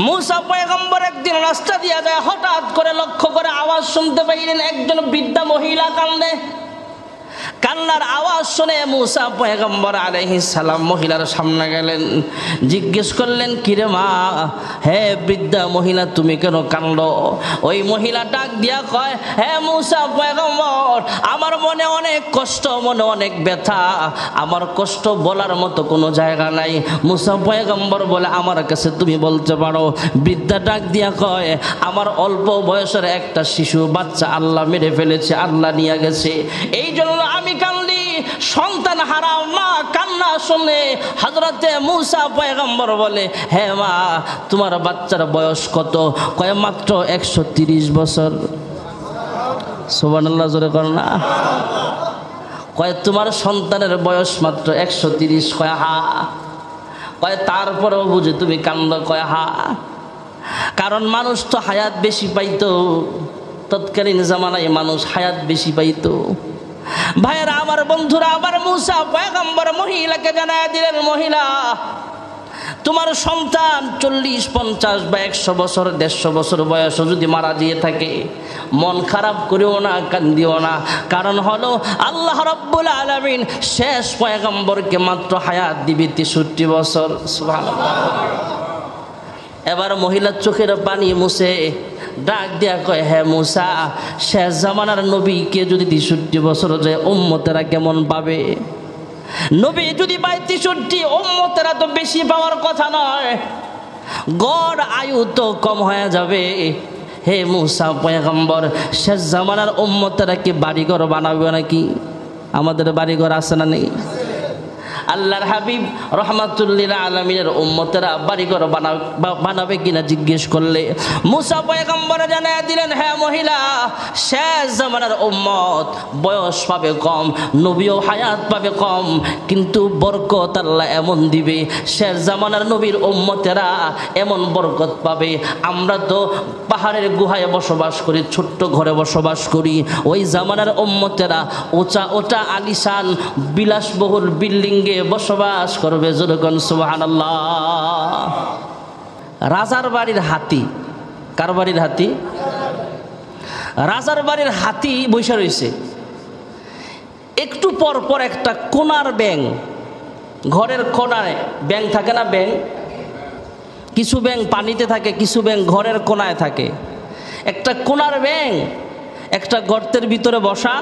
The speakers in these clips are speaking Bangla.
মুসা পয়গম্বর একদিন রাস্তা দিয়ে যায়, হঠাৎ করে লক্ষ্য করে আওয়াজ শুনতে পাইলেন একজন বৃদ্ধা মহিলা কান্দে। কান্নার আওয়াজ শুনে মুসা পয়গম্বর আলাইহিস সালাম মহিলার সামনে গেলেন, জিজ্ঞেস করলেন, কিরে মা, হে বৃদ্ধা মহিলা, তুমি কেন কান্দো? ওই মহিলা ডাক দিয়া কয়, হে মুসা পয়গম্বর, আমার মনে অনেক কষ্ট, মনে অনেক ব্যথা, আমার কষ্ট বলার মতো কোনো জায়গা নাই। মুসা পয়গম্বর বলে, আমার কাছে তুমি বলতে পারো। বৃদ্ধা ডাক দিয়া কয়, আমার অল্প বয়সের একটা শিশু বাচ্চা আল্লাহ মেরে ফেলেছে, আল্লাহ নিয়ে গেছে, এই জন্য আমি কান্দি। সন্তান হারাও মা কান্না শুনে হযরতে মুসা পয়গম্বর বলে, হে মা, তোমার বাচ্চার বয়স কত? কয় মাত্র 130 বছর। সুবহানাল্লাহ, জোরে কর না। কয় তোমার সন্তানের বয়স মাত্র 130? কয় হা। কয় তারপরেও বুঝে তুমি কান্দ? কয় হা। কারণ মানুষ তো হায়াত বেশি পাইতো, তৎকালীন জামানায় মানুষ হায়াত বেশি পাইতো। ভাইয়েরা আমার, বন্ধুরা আমার, মুসা পয়গম্বর মহিলাকে জানায় দিলেন, মহিলা, তোমার সন্তান 40, 50 বা 100 বছর, 150 বছর বয়স যদি মারা গিয়ে থাকে, মন খারাপ করিও না, কান্দিও না। কারণ হলো আল্লাহ রাব্বুল আলামিন শেষ পয়গম্বরকে মাত্র হায়াত দিবে 63 বছর। সুবহানাল্লাহ। এবার মহিলার চোখের পানি মুছে ডাক দিয়া কয়, হে মুসা, শেষ জামানার নবীকে যদি 63 বছর যায়, উম্মতেরা কেমন পাবে? নবী যদি পায় 63, উম্মতেরা তো বেশি পাওয়ার কথা নয়, গড় আয়ু তো কম হয়ে যাবে। হে মুসা পয়গম্বর, শেষ জামানার উম্মতেরা কি বাড়িঘর বানাবে নাকি? আমাদের বাড়িঘর আছে না নেই? আল্লাহর হাবিব রহমাতুল্লিল আলামিনের উম্মতেরা বাড়িঘর বানাবে কিনা জিজ্ঞেস করলে মুসা পয়গম্বর জানায় দিলেন, হ্যাঁ মহিলা, শেষ জামানার উম্মত বয়স পাবে কম, নবীও হায়াত পাবে কম, কিন্তু বরকত আল্লাহ এমন দিবে, শেষ জামানার নবীর উম্মতেরা এমন বরকত পাবে। আমরা তো পাহাড়ের গুহায় বসবাস করি, ছোট্ট ঘরে বসবাস করি, ওই জামানার উম্মতেরা ওচা ওটা আলিশান বিলাসবহুল বিল্ডিংয়ে বসবাস করবে। যেরকম সুবহানাল্লাহ। রাজার বাড়ির হাতি, কার বাড়ির হাতি? রাজার বাড়ির হাতি বসে রয়েছে। একটু পর পর একটা কোনার ব্যাঙ, ঘরের কোনায় ব্যাঙ থাকে না, ব্যাঙ, কিছু ব্যাঙ পানিতে থাকে, কিছু ব্যাঙ ঘরের কোনায় থাকে। একটা কোনার ব্যাঙ একটা গর্তের ভিতরে বসা,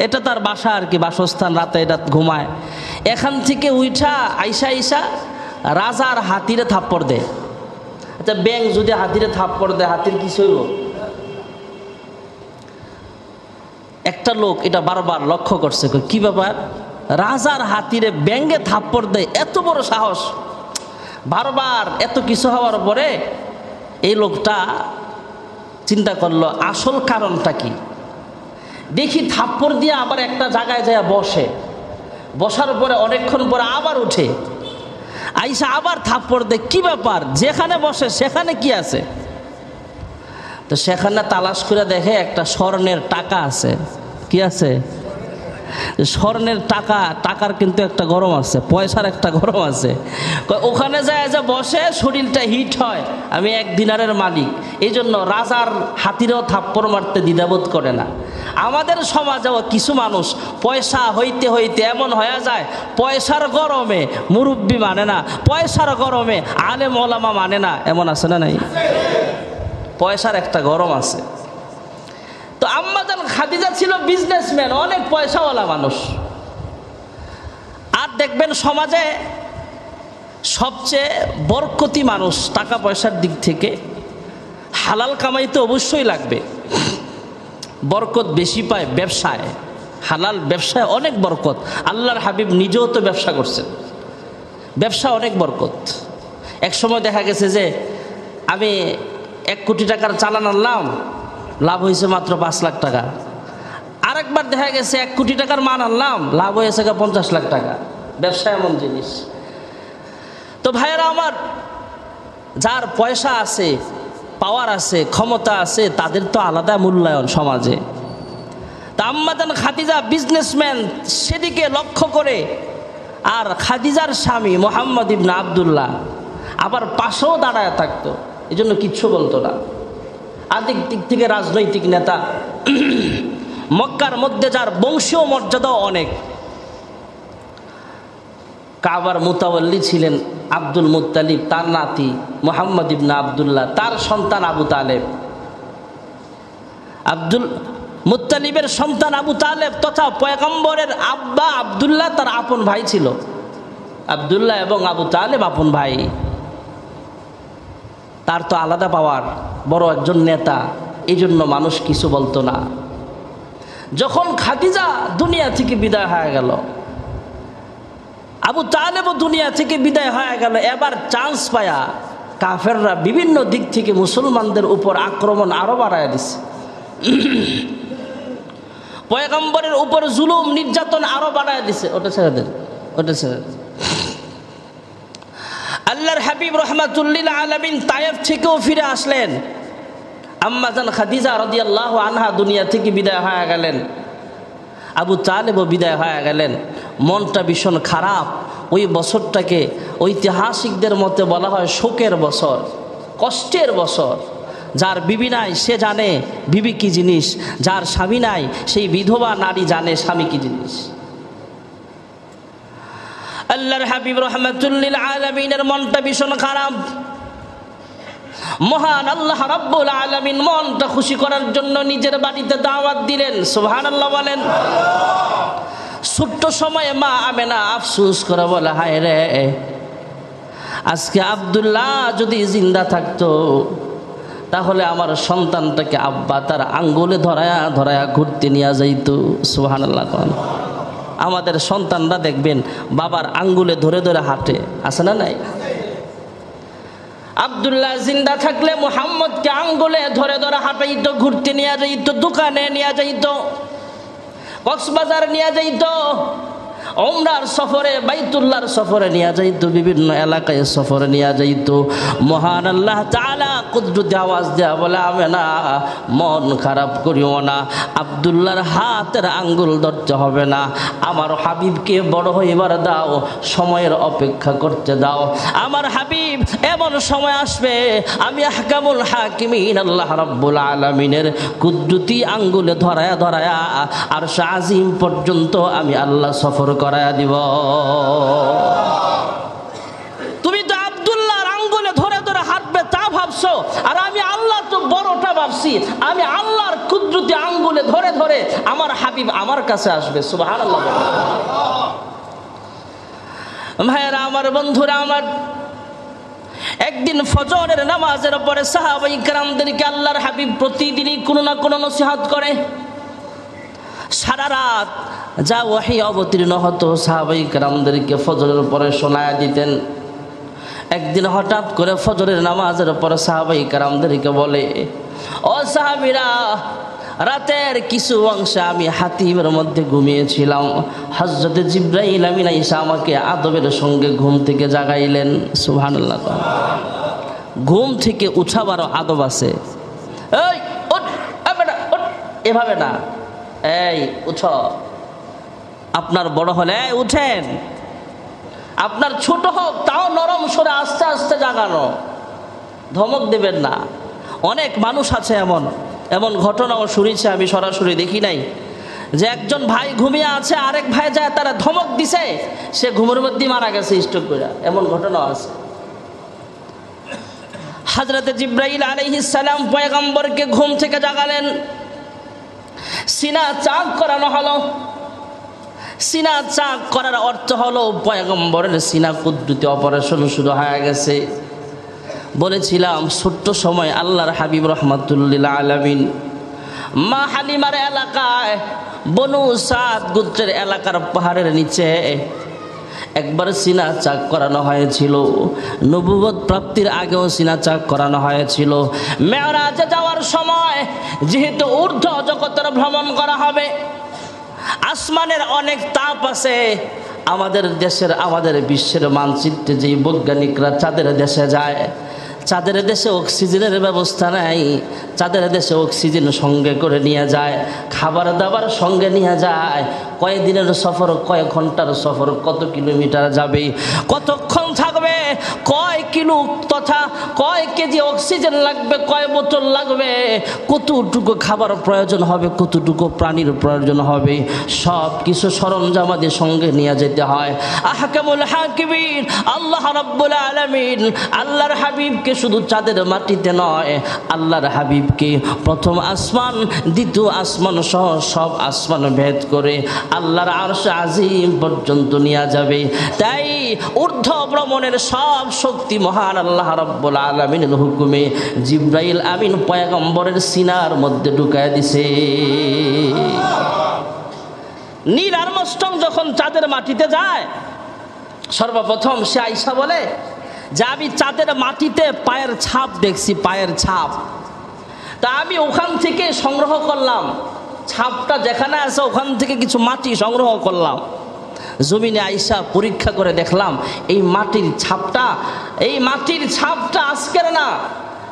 এটা তার বাসা আর কি, বাসস্থান, রাতে এটা ঘুমায়। এখান থেকে উঠা আইসা রাজার হাতিরে থাপ্পড় দেয়। আচ্ছা, ব্যাঙ যদি হাতিরে থাপ্পড় দেয়, হাতির কিছু হইব? একটা লোক এটা বারবার লক্ষ্য করছে, কি ব্যাপার, রাজার হাতিরে ব্যাঙে থাপ্পড় দেয়, এত বড় সাহস। বারবার এত কিছু হওয়ার পরে এই লোকটা চিন্তা করলো আসল কারণটা কি। দেখি থাপ্পড় দিয়ে আবার একটা জায়গায় যায় বসে, বসার পরে অনেকক্ষণ পরে আবার উঠে আইসা আবার থাপ্পড় দেয়, কি ব্যাপার, যেখানে বসে সেখানে কি আছে? তো সেখানে তালাশ করে দেখে একটা স্বর্ণের টাকা আছে। কি আছে? স্বর্ণের টাকা, টাকার কিন্তু একটা গরম আছে, পয়সার একটা গরম আছে। ওখানে যায় যে বসে, শরীরটা হিট হয়, আমি 1 দিনারের মালিক। এই জন্য রাজার হাতিরেও থাপ্পড় মারতে দ্বিধাবোধ করে না। আমাদের সমাজেও কিছু মানুষ পয়সা হইতে হইতে এমন হয়ে যায়, পয়সার গরমে মুরব্বি মানে না, পয়সার গরমে আলেম ওলামা মানে না, এমন আছে না নাই? পয়সার একটা গরম আছে। তো আম্মাজান খাদিজা ছিল বিজনেসম্যান, অনেক পয়সাওয়ালা মানুষ। আর দেখবেন সমাজে সবচেয়ে বরকতি মানুষ, টাকা পয়সার দিক থেকে হালাল কামাইতে অবশ্যই লাগবে, বরকত বেশি পায় ব্যবসায়, হালাল ব্যবসায় অনেক বরকত। আল্লাহর হাবিব নিজেও তো ব্যবসা করছেন, ব্যবসা অনেক বরকত। এক সময় দেখা গেছে যে আমি 1 কোটি টাকার চালান আনলাম, লাভ হয়েছে মাত্র 5 লাখ টাকা। আরেকবার দেখা গেছে 1 কোটি টাকার মান আনলাম, লাভ হয়েছে 50 লাখ টাকা। ব্যবসা এমন জিনিস। তো ভাইয়েরা আমার, যার পয়সা আছে, পাওয়ার আছে, ক্ষমতা আছে, তাদের তো আলাদা মূল্যায়ন সমাজে। তা আম্মাজান খাদিজা বিজনেসম্যান, সেদিকে লক্ষ্য করে। আর খাদিজার স্বামী মোহাম্মদ ইবনে আব্দুল্লাহ, আবার পাশেও দাঁড়ায় থাকতো, এই জন্য কিচ্ছু বলতো না। আদিক দিক থেকে রাজনৈতিক নেতা, মক্কার মধ্যে যার বংশীয় মর্যাদাও অনেক। কাবার মুতাওয়াল্লি ছিলেন আব্দুল মুত্তালিব, তার নাতি মুহাম্মদ ইবনে আবদুল্লাহ, তার সন্তান আবু তালেব। আব্দুল মুত্তালিবের সন্তান আবু তালেব তথা পয়গম্বরের আব্বা আবদুল্লাহ তার আপন ভাই ছিল। আবদুল্লাহ এবং আবু তালেব আপন ভাই। তার তো আলাদা পাওয়ার, বড় একজন নেতা, এই জন্য মানুষ কিছু বলতো না। যখন খাদিজা দুনিয়া থেকে বিদায় হয়ে গেল, আবু তালেবও দুনিয়া থেকে বিদায় হয়ে গেল, এবার চান্স পায়া কাফেররা বিভিন্ন দিক থেকে মুসলমানদের উপর আক্রমণ আরো বাড়ায় দিছে। পয়গম্বরের উপর জুলুম নির্যাতন আরো বাড়ায় দিছে। ওটা ছেড়ে দেন, ওটা ছেড়ে দেন। আল্লাহর হাবিব রহমাতুল্লিল আলামিন তায়েফ থেকেও ফিরে আসলেন। আম্মাজান খাদিজা রাদিয়াল্লাহু আনহা দুনিয়া থেকে বিদায় হয়ে গেলেন, আবু তালেবও বিদায় হয়ে গেলেন। মনটা ভীষণ খারাপ। ওই বছরটাকে ঐতিহাসিকদের মতে বলা হয় শোকের বছর, কষ্টের বছর। যার বিবি নাই সে জানে বিবি কি জিনিস, যার স্বামী নাই সেই বিধবা নারী জানে স্বামী কি জিনিস। আল্লাহর হাবিব রহমাতুল্লিল আলামিনের মনটা ভীষণ খারাপ। মহান আল্লাহ রাব্বুল আলামিন মনটা খুশি করার জন্য নিজের বাড়িতে দাওয়াত দিলেন। সুবহানাল্লাহ বলেন। ছোট্ট সময়ে মা আমেনা আফসোস করে বলে, হায় রে, আজকে আব্দুল্লাহ যদি জিন্দা থাকতো তাহলে আমার সন্তানটাকে আব্বা তার আঙ্গুলে ধরায়া ধরায়া ঘুরতে নিয়ে যাইতো। সুবহানাল্লাহ। আমাদের সন্তানরা দেখবেন বাবার আঙ্গুলে ধরে ধরে হাঁটে, আছে না নাই? আব্দুল্লাহ জিন্দা থাকলে মুহাম্মদকে আঙ্গুলে ধরে ধরে হাঁটাইতো, ঘুরতে নিয়ে যাইতো, দোকানে নিয়ে যাইতো, কক্সবাজার নিয়ে যাইতো, উমরার সফরে, বাইতুল্লাহর সফরে নিয়ে যাইতো, বিভিন্ন এলাকায় সফরে নিয়ে যাইতো। মহান আল্লাহ তাআলা কুদরতি আওয়াজ দেয়া বলে, আমেনা মন খারাপ করিও না, আব্দুল্লাহর হাতের আঙ্গুল ধরতে হবে না, আমার হাবিবকে বড় হইবার দাও, সময়ের অপেক্ষা করতে দাও। আমার হাবিব এমন সময় আসবে, আমি আহকামুল হাকিমিন আল্লাহ রাব্বুল আলামিনের কুদরতি আঙ্গুলে ধরায়া ধরায়া আরশ আজিম পর্যন্ত আমি আল্লাহ সফর করায়া দিব। তুমি তো আব্দুল্লাহর আঙ্গুলে ধরে ধরে হাঁটবে তা ভাবছো, আর আমি আল্লাহ তো বড়টা ভাবছি। আমি আল্লাহর কুদরতি আঙ্গুলে ধরে ধরে আমার হাবিব আমার কাছে আসবে। সুবহানাল্লাহ। ভাইয়েরা আমার, বন্ধুরা আমার, একদিন ফজরের নামাজের পরে সাহাবায়ে কেরামদেরকে আল্লাহর হাবিব প্রতিদিনই কোনো না কোনো নসিহত করে। সারা রাত যা ওহী অবতীর্ণ হতো সাহাবায়ে কেরামদেরকে ফজরের পরে শোনায়া দিতেন। একদিন হঠাৎ করে ফজরের নামাজের পরে সাহাবায়ে কেরামদেরকে বলে, ও সাহাবীরা, রাতের কিছু অংশে আমি হাতিমের মধ্যে ঘুমিয়েছিলাম, হযরতে জিবরাইল আমিন আইসা আমাকে আদবের সঙ্গে ঘুম থেকে জাগাইলেন। সুবহানাল্লাহ। ঘুম থেকে উঠাবারও আদব আছে। এই উঠ, উঠ, এভাবে না, এই উঠ। আপনার বড় হলে উঠেন, আপনার ছোট হোক তাও নরম সরে আস্তে আস্তে জাগানো, ধমক দেবেন না। অনেক মানুষ আছে এমন, এমন ঘটনাও শুনেছি আমি, সরাসরি দেখি নাই, যে একজন ভাই ঘুমিয়ে আছে, আরেক ভাই যায় তারা ধমক দিছে, সে ঘুমের মধ্যে মারা গেছে স্ট্রোক করে। এমন ঘটনাও আছে। হযরতে জিবরাইল আলাইহিস সালাম পয়গম্বরকে ঘুম থেকে জাগালেন, সিনা চাক করানো হলো। সিনা চাক করার অর্থ হলো পয়গম্বরের সিনা কুদরতি অপারেশন শুরু হয়ে গেছে। বলেছিলাম ছোট্ট সময় আল্লাহর হাবিব রহমাতুল্লিল আলামিন মা হালিমার এলাকায়, বনু সাদ গোত্রের এলাকার পাহাড়ের নিচে একবার সিনা চাক করানো হয়েছিল। নবুয়ত প্রাপ্তির আগেও সিনা চাক করানো হয়েছিল। মেরাজে যাওয়ার সময় যেহেতু ঊর্ধ্ব জগতের ভ্রমণ করা হবে, আসমানের অনেক তাপ আছে। আমাদের দেশের, আমাদের বিশ্বের মানচিত্রে যেই বৈজ্ঞানিকরা চাঁদের দেশে যায়, চাঁদের দেশে অক্সিজেনের ব্যবস্থা নাই, চাঁদের দেশে অক্সিজেন সঙ্গে করে নিয়ে যায়, খাবার দাবার সঙ্গে নিয়ে যায়। কয়েকদিনের সফর, কয়েক ঘন্টার সফর, কত কিলোমিটার যাবে, কতক্ষণ থাকবে, কয় কিলো তথা কয় কেজি অক্সিজেন লাগবে, কয় বোতল লাগবে, কতটুকু খাবার প্রয়োজন হবে, কতটুকু প্রাণীর প্রয়োজন হবে, সব কিছু সরঞ্জামাদি সঙ্গে নিয়ে যেতে হয়। আহকামুল হাকিমিন আল্লাহ রাব্বুল আলামিন আল্লাহর হাবিবকে শুধু চাঁদের মাটিতে নয়, আল্লাহর হাবিবকে প্রথম আসমান দ্বিতীয় আসমান সহ সব আসমান ভেদ করে আল্লাহর আরশ আজিম পর্যন্ত নিয়ে যাবে। তাই ঊর্ধ্ব ভ্রমণের সব শক্তি মহান আল্লাহ রাব্বুল আলামিনের হুকুমে জিবরাইল আমিন পয়গম্বরের সিনার মধ্যে ঢুকায় দিছে। নীল আর্মস্ট্রং যখন চাঁদের মাটিতে যায়, সর্বপ্রথম সে আয়েশা বলে যে আমি চাঁদের মাটিতে পায়ের ছাপ দেখছি, পায়ের ছাপ। তা আমি ওখান থেকে সংগ্রহ করলাম, ছাপটা যেখানে আছে ওখান থেকে কিছু মাটি সংগ্রহ করলাম। জমিনে আয়েশা পরীক্ষা করে দেখলাম এই মাটির ছাপটা আজকের না।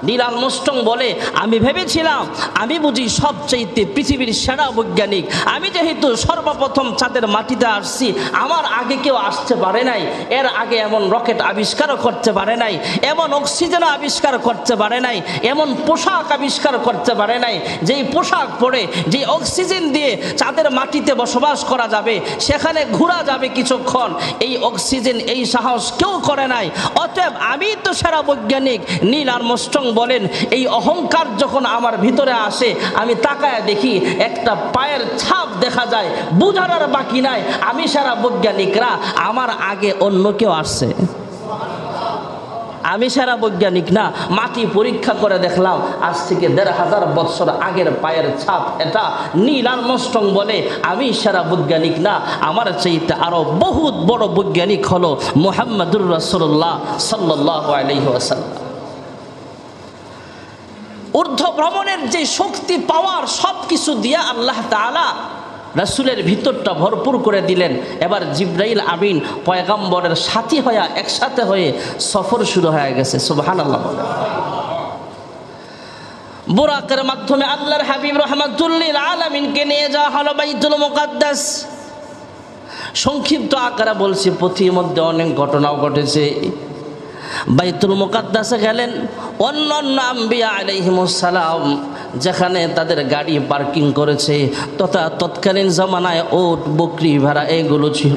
নীল আর্মস্ট্রং বলে আমি ভেবেছিলাম আমি বুঝি সবচাইতে পৃথিবীর সেরা বৈজ্ঞানিক, আমি যেহেতু সর্বপ্রথম চাঁদের মাটিতে আসছি, আমার আগে কেউ আসতে পারে নাই, এর আগে এমন রকেট আবিষ্কারও করতে পারে নাই, এমন অক্সিজেন আবিষ্কার করতে পারে নাই, এমন পোশাক আবিষ্কার করতে পারে নাই যেই পোশাক পরে যে অক্সিজেন দিয়ে চাঁদের মাটিতে বসবাস করা যাবে, সেখানে ঘোরা যাবে কিছুক্ষণ, এই অক্সিজেন এই সাহস কেউ করে নাই। অতএব আমি তো সেরা বৈজ্ঞানিক। নীল আর্মস্ট্রং বলেন এই অহংকার যখন আমার ভিতরে আসে, আমি তাকায় দেখি একটা পায়ের ছাপ দেখা যায়, বুঝার আর বাকি নাই আমি সারা বৈজ্ঞানিকরা আমার আগে অন্য কেউ আসছে, আমি সারা বৈজ্ঞানিক না। মাটি পরীক্ষা করে দেখলাম আজ থেকে ১৫০০ বছর আগের পায়ের ছাপ এটা। নীল আর্মস্ট্রং বলে আমি সারা বৈজ্ঞানিক না, আমার চাইতে আরো বহুত বড় বৈজ্ঞানিক হলো মুহাম্মদুর রাসূলুল্লাহ সাল্লাল্লাহু আলাইহি ওয়াসাল্লাম। ঊর্ধ্ব ভ্রমণের যে শক্তি পাওয়ার সব কিছু দিয়ে আল্লাহ তাআলা রাসূলের ভিতরটা ভরপুর করে দিলেন। এবার জিবরাইল আমিন পয়গম্বরের সাথী হয়ে একসাথে হয়ে সফর শুরু হয়ে গেছে। সুবহানাল্লাহ। বুরাকের মাধ্যমে আল্লাহর হাবিব রাহমাতুল লিল আলামিনকে নিয়ে যাওয়া হলো বাইতুল মুকাদ্দাস। সংক্ষিপ্ত আকারে বলছি, পথির মধ্যে অনেক ঘটনাও ঘটেছে। বাইতুল মুকাদ্দাসে গেলেন, অন্যান্য আম্বিয়া আলাইহিমুস সালাম যেখানে তাদের গাড়ি পার্কিং করেছে তথা তৎকালীন জামানায় ওট বকরি ভেড়া এগুলো ছিল,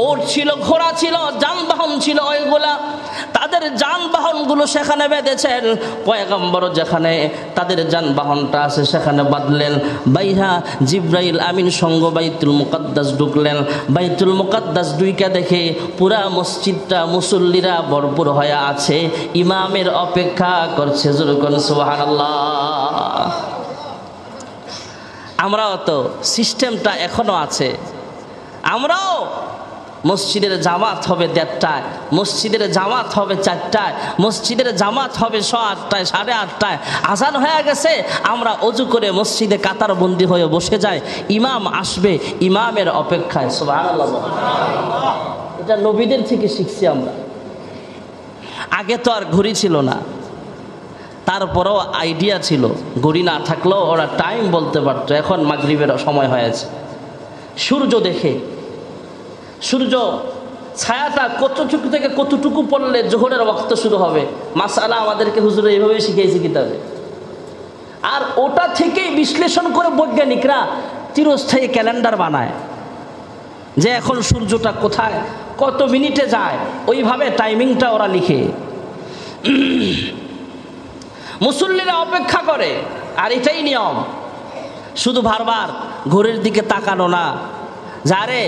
ওট ছিল, ঘোড়া ছিল, যানবাহন ছিল, ওইগুলা তাদের যানবাহনগুলো সেখানে বেঁধেছেন। পয়গম্বর যেখানে তাদের যানবাহনটা আছে সেখানে বাঁধলেন। বাইহা জিবরাইল আমিন সঙ্গ বাইতুল মুকাদ্দাস ঢুকলেন। বাইতুল মুকাদ্দাস ঢুইকা দেখে পুরা মসজিদটা মুসল্লিরা ভরপুর হয়ে আছে, ইমামের অপেক্ষা করছে। যেরকম সুবহানাল্লাহ। আমরাও তো সিস্টেমটা এখনো আছে, আমরাও মসজিদের জামাত হবে ১:৩০টায়, মসজিদের জামাত হবে ৪টায়, মসজিদের জামাত হবে ৮:৩০ ৮:৩০। আজান হয়ে গেছে, আমরা অজু করে মসজিদে কাতারবন্দি হয়ে বসে যাই, ইমাম আসবে, ইমামের অপেক্ষায়। সুবহানাল্লাহ। এটা নবীদের থেকে শিখছি আমরা। আগে তো আর ঘড়ি ছিল না, তারপরেও আইডিয়া ছিল, ঘড়ি না থাকলেও ওরা টাইম বলতে পারতো। এখন মাগরিবের সময় হয়েছে, সূর্য দেখে, সূর্য ছায়াটা কতটুকু থেকে কতটুকু পড়লে জোহরের ওয়াক্ত শুরু হবে, মাসআলা আমাদেরকে হুজুরে এইভাবেই শিখিয়েছে কিতাবে। আর ওটা থেকেই বিশ্লেষণ করে বৈজ্ঞানিকরা চিরস্থায়ী ক্যালেন্ডার বানায় যে এখন সূর্যটা কোথায় কত মিনিটে যায়, ওইভাবে টাইমিংটা ওরা লিখে। মুসল্লিরা অপেক্ষা করে, আর এটাই নিয়ম। শুধু বারবার ঘড়ির দিকে তাকানো না, যারে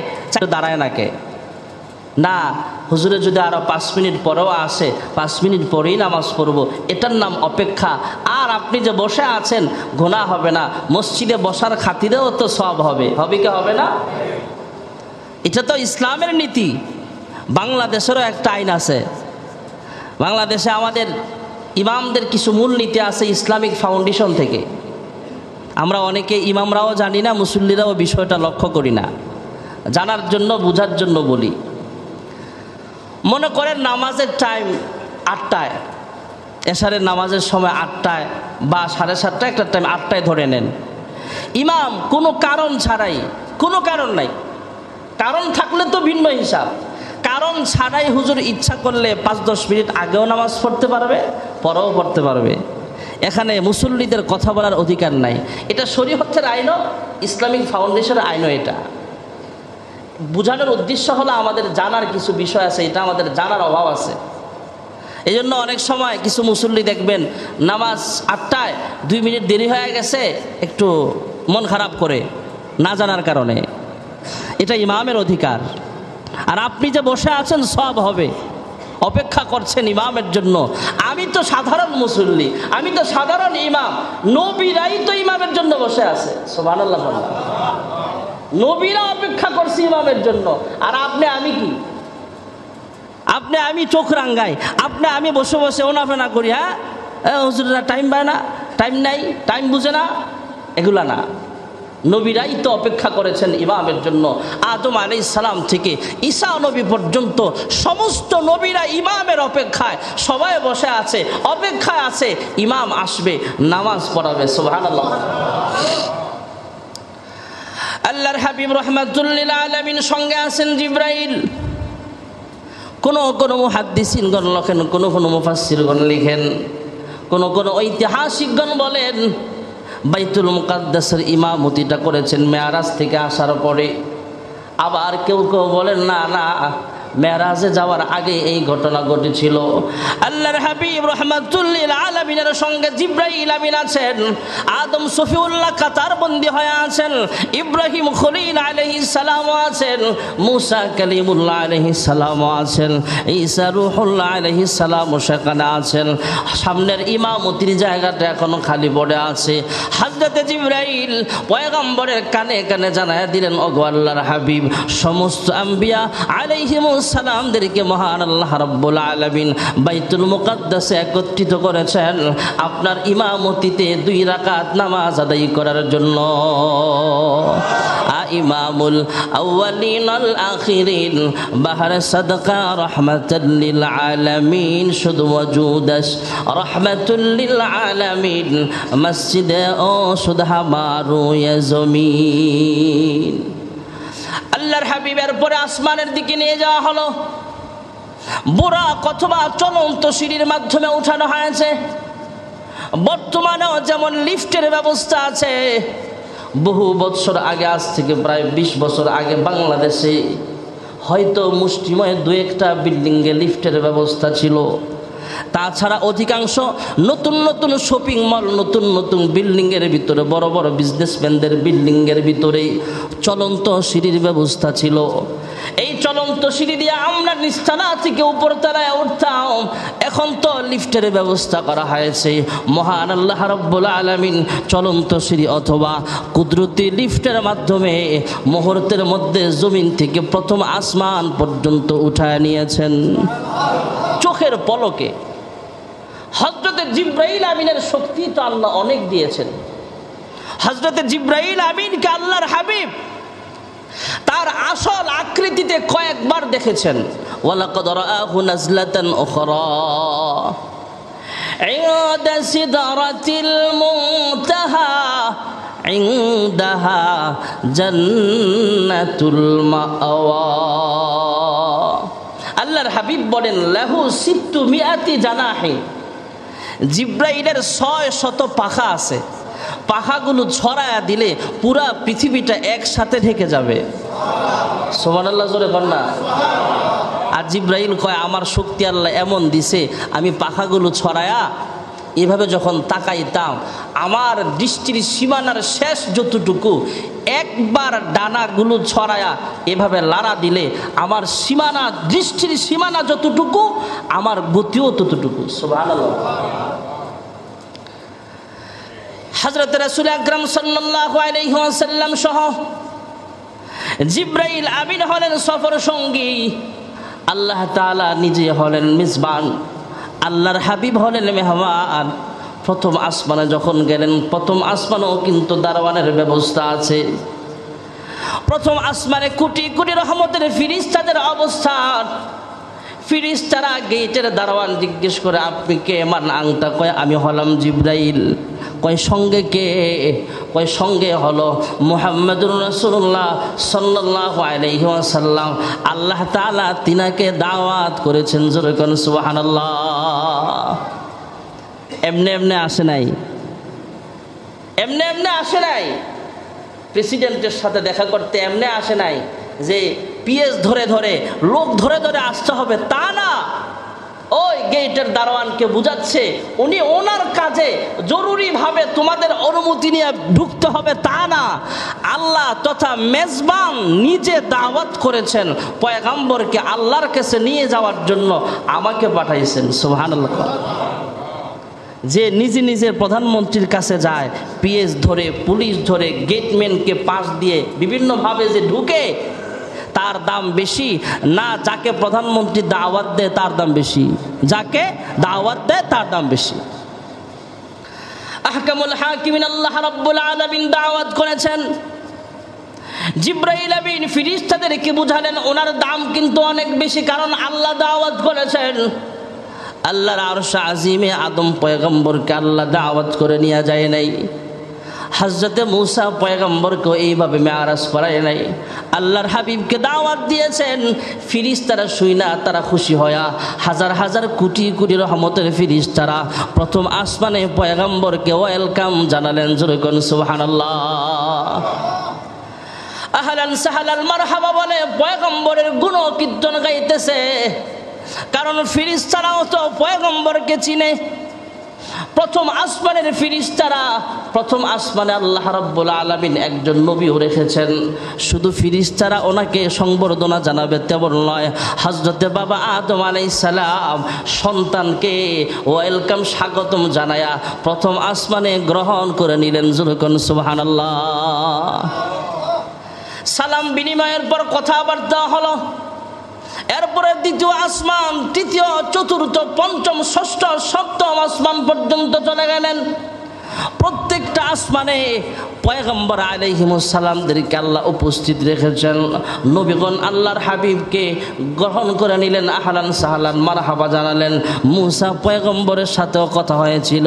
দাঁড়ায় নাকে না, হুজুরে যদি আরো 5 মিনিট পরেও আসে 5 মিনিট পরেই নামাজ পড়বো, এটার নাম অপেক্ষা। আর আপনি যে বসে আছেন গুনাহ হবে না, মসজিদে বসার খাতিরেও তো সওয়াব হবে, হবে কি হবে না? এটা তো ইসলামের নীতি। বাংলাদেশেরও একটা আইন আছে, বাংলাদেশে আমাদের ইমামদের কিছু মূল নীতি আছে ইসলামিক ফাউন্ডেশন থেকে। আমরা অনেকে ইমামরাও জানি না, মুসল্লিরাও বিষয়টা লক্ষ্য করি না, জানার জন্য বোঝার জন্য বলি। মনে করেন নামাজের টাইম 8টায়, এশারের নামাজের সময় 8টায় বা 7:30 একটা টাইম 8টায় ধরে নেন। ইমাম কোনো কারণ ছাড়াই, কোনো কারণ নাই, কারণ থাকলে তো ভিন্ন হিসাব, কারণ কারণ ছাড়াই হুজুর ইচ্ছা করলে 5-10 মিনিট আগেও নামাজ পড়তে পারবে, পরেও পড়তে পারবে। এখানে মুসল্লিদের কথা বলার অধিকার নাই। এটা শরীয়তের আইনও, ইসলামিক ফাউন্ডেশনের আইনও। এটা বোঝানোর উদ্দেশ্য হলো আমাদের জানার কিছু বিষয় আছে, এটা আমাদের জানার অভাব আছে। এই জন্য অনেক সময় কিছু মুসল্লি দেখবেন নামাজ 8টায় 2 মিনিট দেরি হয়ে গেছে, একটু মন খারাপ করে, না জানার কারণে। এটা ইমামের অধিকার। আর আপনি যে বসে আছেন সব হবে, অপেক্ষা করছেন ইমামের জন্য। আমি তো সাধারণ মুসল্লি, আমি তো সাধারণ ইমাম, নবীরাই তো ইমামের জন্য বসে আছে। সুবহানাল্লাহ। নবীরা অপেক্ষা করছে ইমামের জন্য, আর আপনি আমি কি? আপনি আমি চোখ রাঙ্গাই, আপনি আমি বসে বসে ওনাফেনা করি। হ্যাঁ, হুজুরেরা টাইম পায় না, টাইম নাই, টাইম বুঝে না, এগুলা না। নবীরাই তো অপেক্ষা করেছেন ইমামের জন্য। আদম আলাইহিস সালাম থেকে ঈসা নবী পর্যন্ত সমস্ত নবীরা ইমামের অপেক্ষায় সবাই বসে আছে, অপেক্ষায় আছে ইমাম আসবে, নামাজ পড়াবে। সুবহানাল্লাহ। আল্লাহর হাবিব রাহমাতুল লিল আলামিন সঙ্গে আছেন জিবরাইল। কোন মুহাদ্দিসিনগণ লেখেন, কোন মুফাসসিরগণ লিখেন, কোন ঐতিহাসিকগণ বলেন বাইতুল মুকাদ্দাসের ইমামতিটা করেছেন মেরাজ থেকে আসার পরে। আবার কেউ বলেন না না, মেরাজে যাওয়ার আগে এই ঘটনা ঘটেছিল। আল্লাহর হাবিব রাহমাতুল লিল আলামিনের সঙ্গে জিবরাইল আমিন আছেন, আদম সফিউল্লাহ কাতার বন্দী হয়ে আছেন, ইব্রাহিম খলিল আলাইহিস সালাম আছেন, মুসা কালিমুল্লাহ আলাইহিস সালাম আছেন, ঈসা রূহুল্লাহ আলাইহিস সালাম সেখানে আছেন। সামনের ইমামতির জায়গাটা এখনো খালি পড়ে আছে। হযরতে জিবরাইল পয়গম্বরের কানে কানে জানায়া দিলেন, ওগো আল্লাহর হাবিব, সমস্ত আম্বিয়া আলাইহিমুস সালামদেরকে মহান আল্লাহ রাব্বুল আলামিন বাইতুল মুকাদ্দাসে একত্রিত করেছেন আপনার ইমামতিতে 2 রাকাত নামাজ আদায় করার জন্য। ইমামুল আউয়ালিন আল আখিরিন বাহর সাদকা রাহমাতাল লিল আলামিন শুধু ওয়াজুদাস রাহমাতুল লিল আলামিন মসজিদে ও সুদহা মারু ইয়া জমিন। আল্লাহর হাবিবের পরে আসমানের দিকে নিয়ে যাওয়া হলো। বুরাক অথবা চলন্ত সিঁড়ির মাধ্যমে উঠানো হয়েছে। বর্তমানেও যেমন লিফটের ব্যবস্থা আছে, বহু বছর আগে, আজ থেকে প্রায় 20 বছর আগে বাংলাদেশে হয়তো মুষ্টিময় 2-1টা বিল্ডিংয়ে লিফটের ব্যবস্থা ছিল। তাছাড়া অধিকাংশ নতুন নতুন শপিং মল, নতুন নতুন বিল্ডিংয়ের ভিতরে, বড় বড় বিজনেসম্যানদের বিল্ডিংয়ের ভিতরে চলন্ত সিঁড়ির ব্যবস্থা ছিল। এই চলন্ত সিঁড়ি দিয়ে আমরা নিচতলা থেকে উপরতলায় উঠতাম। এখন তো লিফটের ব্যবস্থা করা হয়েছে। মহান আল্লাহ রাব্বুল আলামিন চলন্ত সিঁড়ি অথবা কুদরতি লিফটের মাধ্যমে মুহূর্তের মধ্যে জমিন থেকে প্রথম আসমান পর্যন্ত উঠায় নিয়েছেন চোখের পলকে। হযরতে জিবরাইল আমিনের শক্তি তো আল্লাহ অনেক দিয়েছেন। হযরতে জিবরাইল আমিনকে আল্লাহর হাবিব তার আসল আকৃতিতে কয়েকবার দেখেছেন। ওয়ালাকাদ রাআহু নাজলাতান উখরা ইনদা সিদরাতিল মুনতাহা ইনদাহা জান্নাতুল মাআওয়া। আল্লাহর হাবিব বলেন, লাহু সিত্তু মিআতি জানাহি, জিবরাইলের 600 পাখা আছে। পাখাগুলো ছড়ায়া দিলে পুরা পৃথিবীটা একসাথে ঢেকে যাবে। সুবহানাল্লাহ, জোরে বল না। আর জিবরাইল কয়, আমার শক্তি আল্লাহ এমন দিছে, আমি পাখাগুলো ছড়ায়া এভাবে যখন তাকাইতাম, আমার দৃষ্টির সীমানার শেষ যতটুকু, একবার ডানাগুলো ছড়ায়া এভাবে লাড়া দিলে আমার সীমানা, দৃষ্টির সীমানা যতটুকু, আমার গতিও ততটুকু। সুবহানাল্লাহ। হযরত রাসূল আকরাম সাল্লাল্লাহু আলাইহি ওয়াসাল্লাম সহ জিবরাইল আমিন হলেন সফর সঙ্গী, আল্লাহ তাআলা নিজে হলেন মিজবান, আল্লাহর হাবিব হলেন মেহমান। প্রথম আসমানে যখন গেলেন, প্রথম আসমানেও কিন্তু দারওয়ানের ব্যবস্থা আছে। প্রথম আসমানে কোটি কোটি রহমতের ফেরেশতাদের অবস্থান। ফিরিস্তারা গেটের দারোয়ান জিজ্ঞেস করে আপনি কে? আমার নামটা কয় আমি হলাম জিব্রাইল। কয় সঙ্গে কে? কয় সঙ্গে হলো মুহাম্মদুর রাসূলুল্লাহ সাল্লাল্লাহু আলাইহি ওয়াসাল্লাম। আল্লাহ তাআলা তিনাকে দাওয়াত করেছেন, জোরে কোন সুবহানাল্লাহ। এমনি এমনি আসে নাই, এমনি এমনি আসে নাই। প্রেসিডেন্টের সাথে দেখা করতে এমনি আসে নাই যে পিএস ধরে ধরে লোক ধরে ধরে আসতে হবে, তা না। ওই গেটের দারোয়ানকে বুঝাচ্ছে উনি ওনার কাজে জরুরিভাবে তোমাদের অনুমতি নিয়ে ঢুকতে হবে, তা না। আল্লাহ তথা মেজবান নিজে দাওয়াত করেছেন পয়গম্বরকে আল্লাহর কাছে নিয়ে যাওয়ার জন্য, আমাকে পাঠাইছেন। সুবহানাল্লাহ। যে নিজে নিজের প্রধানমন্ত্রীর কাছে যায়, পিএস ধরে পুলিশ ধরে গেটম্যানকে পাশ দিয়ে বিভিন্নভাবে যে ঢুকে, তার দাম বেশি না যাকে প্রধানমন্ত্রী দাওয়াত দেয় তার দাম বেশি? যাকে দাওয়াত দেয় তার দাম বেশি। আহকামুল হাকিমিন আল্লাহ রাব্বুল আলামিন দাওয়াত করেছেন। জিবরাইল আমিন ফেরেশতাদেরকে বুঝালেন ওনার দাম কিন্তু অনেক বেশি, কারণ আল্লাহ দাওয়াত করেছেন। আল্লাহর আরশ আজিমে আদম পয়গম্বরকে আল্লাহ দাওয়াত করে নিয়ে যায় নাই। হযরতে মূসা পয়গম্বরকে এইভাবে মেরাজ করায় নাই। আল্লাহর হাবিবকে দাওয়াত দিয়েছেন। ফেরেশতারা শুইনা তারা খুশি হয়া হাজার হাজার কোটি কোটি রহমতের ফেরেশতারা প্রথম আসমানে পয়গম্বরকে ওয়েলকাম জানালেন, জোরে কোন সুবহানাল্লাহ। আহলান সাহলান মারহাবা বলে পয়গম্বরের গুণকীর্তন গাইতেছে, কারণ ফেরেশতারাও তো পয়গম্বরকে চিনে। প্রথম আসমানের ফেরেশতারা, প্রথম আসমানে আল্লাহ রাব্বুল আলামিন একজন নবীও রেখেছেন। শুধু ফেরেশতারা ওনাকে সংবর্ধনা জানাবে তেমন নয়, হযরতে বাবা আদম আলাইহিস সালাম সন্তানকে ওয়েলকাম স্বাগতম জানায়া প্রথম আসমানে গ্রহণ করে নিলেন, জোরে কোন সুবহানাল্লাহ। সালাম বিনিময়ের পর কথাবার্তা হলো। এরপরে দ্বিতীয় আসমান, তৃতীয়, চতুর্থ, পঞ্চম, ষষ্ঠ, সপ্তম আসমান পর্যন্ত চলে গেলেন। প্রত্যেকটা আসমানে পয়গম্বর আলাইহিমুস সালামদেরকে আল্লাহ উপস্থিত রেখেছেন। নবীগণ আল্লাহর হাবিবকে গ্রহণ করে নিলেন, আহলান সাহলান মারহাবা জানালেন। মূসা পয়গম্বরের সাথেও কথা হয়েছিল,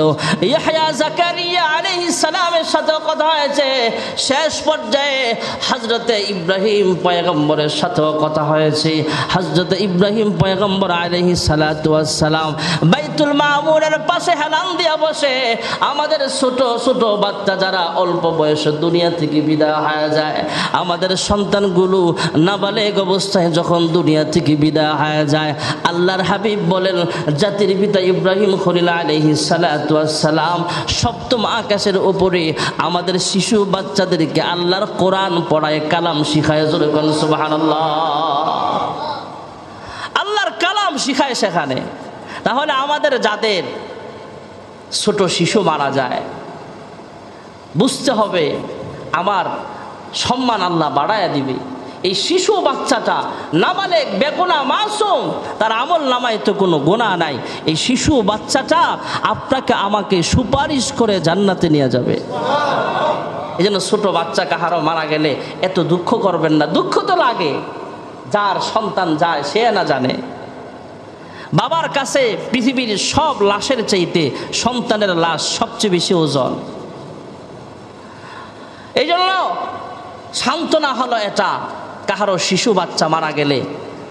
ইয়াহইয়া জাকারিয়া আলাইহিস সালামের সাথেও কথা হয়েছে। শেষ পর্যায়ে হযরতে ইব্রাহিম পয়গম্বরের সাথেও কথা হয়েছে। হযরতে ইব্রাহিম পয়গম্বর আলাইহিস সালাতু ওয়াস সালাম বাইতুল মামুরের পাশে হেলান দিয়ে বসে আমাদের ছোট ছোট বাচ্চা যারা অল্প বয়সে দুনিয়া থেকে বিদায় হয়ে যায়, আমাদের সন্তানগুলো নাবালেগ অবস্থায় যখন দুনিয়া থেকে বিদায় হয়ে যায়, আল্লাহর হাবিব বলেন জাতির পিতা ইব্রাহিম খলিল আলাইহিস সালাতু ওয়াস সালাম সপ্তম আকাশের উপরে আমাদের শিশু বাচ্চাদেরকে আল্লাহর কোরআন পড়ায়, কালাম শিখায়, জোরে কোন সুবহানাল্লাহ। আল্লাহর কালাম শিখায় সেখানে। তাহলে আমাদের যাদের ছোট শিশু মারা যায়, বুঝতে হবে আমার সম্মান আল্লাহ বাড়ায়া দিবে। এই শিশু বাচ্চাটা নাবালেগ বেগুনা মাসুম, তার আমল নামায় তো কোনো গুনাহ নাই। এই শিশু বাচ্চাটা আপনাকে আমাকে সুপারিশ করে জান্নাতে নিয়ে যাবে। এই জন্য ছোট বাচ্চা কাহারও মারা গেলে এত দুঃখ করবেন না। দুঃখ তো লাগে, যার সন্তান যায় সে না জানে। বাবার কাছে পৃথিবীর সব লাশের চাইতে সন্তানের লাশ সবচেয়ে বেশি ওজন। এই জন্য সান্ত্বনা হলো এটা, কাহারও শিশু বাচ্চা মারা গেলে